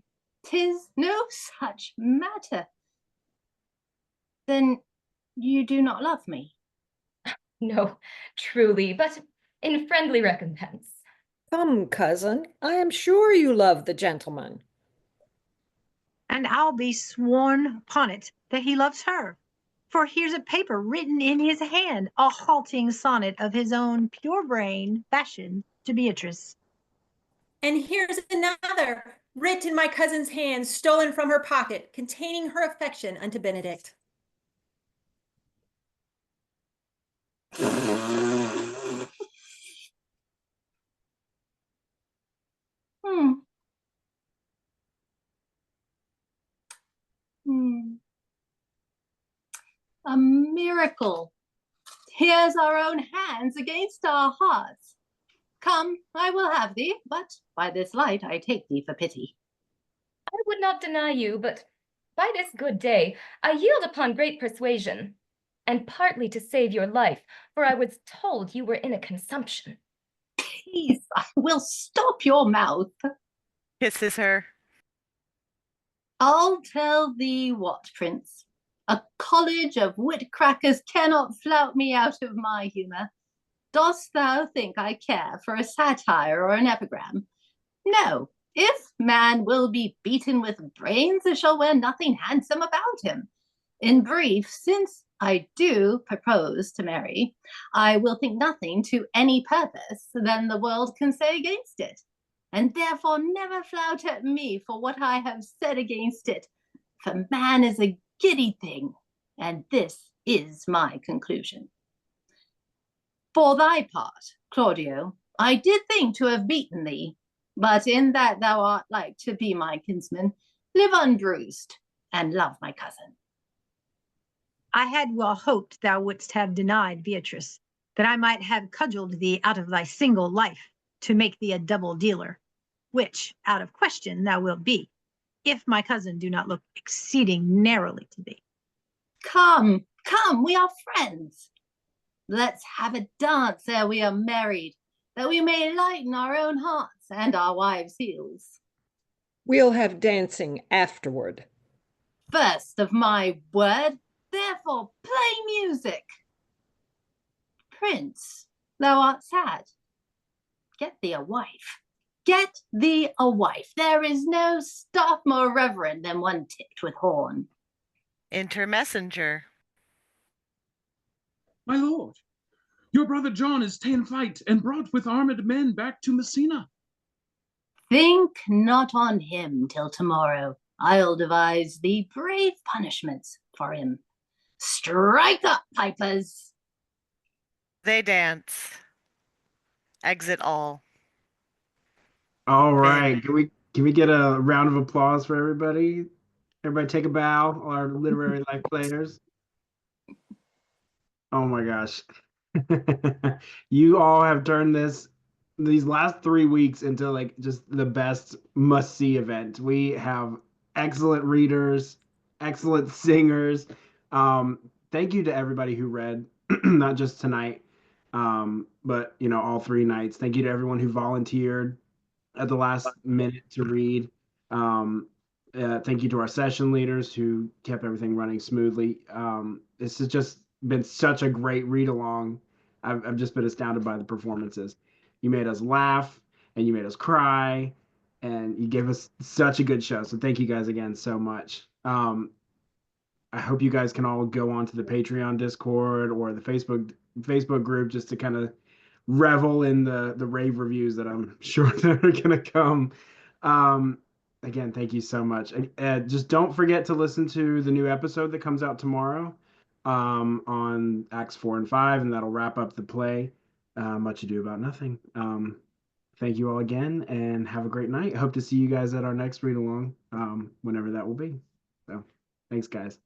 'Tis no such matter. Then you do not love me? No, truly, but in friendly recompense. Come, cousin, I am sure you love the gentleman. And I'll be sworn upon it that he loves her. For here's a paper written in his hand, a halting sonnet of his own pure brain fashioned to Beatrice. And here's another, writ in my cousin's hand, stolen from her pocket, containing her affection unto Benedict. A miracle. Here's our own hands against our hearts. Come, I will have thee, but by this light I take thee for pity. I would not deny you, but by this good day I yield upon great persuasion, and partly to save your life, for I was told you were in a consumption. Peace, I will stop your mouth. Kisses her. I'll tell thee what, Prince. A college of wit crackers cannot flout me out of my humour. Dost thou think I care for a satire or an epigram? No, if man will be beaten with brains, it shall wear nothing handsome about him. In brief, since I do propose to marry, I will think nothing to any purpose than the world can say against it, and therefore never flout at me for what I have said against it, for man is a giddy thing, and this is my conclusion. For thy part, Claudio, I did think to have beaten thee, but in that thou art like to be my kinsman, live unbruised, and love my cousin. I had well hoped thou wouldst have denied Beatrice, that I might have cudgeled thee out of thy single life to make thee a double dealer, which out of question thou wilt be, if my cousin do not look exceeding narrowly to thee. Come, come, we are friends. Let's have a dance ere we are married, that we may lighten our own hearts and our wives' heels. We'll have dancing afterward. First of my word, therefore play music. Prince, thou art sad. Get thee a wife. Get thee a wife. There is no staff more reverend than one tipped with horn. Enter messenger. My lord, your brother John is ta'en fight and brought with armed men back to Messina. Think not on him till tomorrow. I'll devise thee brave punishments for him. Strike up, pipers. They dance. Exit all. All right. Can we get a round of applause for everybody? Everybody take a bow, our literary life players. Oh my gosh. You all have turned these last 3 weeks into like just the best must-see event. We have excellent readers, excellent singers. Thank you to everybody who read, not just tonight, but all 3 nights. Thank you to everyone who volunteered at the last minute to read. Thank you to our session leaders who kept everything running smoothly. This has just been such a great read along. I've just been astounded by the performances. You made us laugh and you made us cry and you gave us such a good show. So thank you guys again so much. I hope you guys can all go onto the Patreon Discord or the Facebook group just to kind of revel in the rave reviews that I'm sure that are going to come. Again, thank you so much. Just don't forget to listen to the new episode that comes out tomorrow. on Acts 4 and 5, and that'll wrap up the play, Much Ado About Nothing. Thank you all again, and have a great night. Hope to see you guys at our next read along, whenever that will be. So, thanks, guys.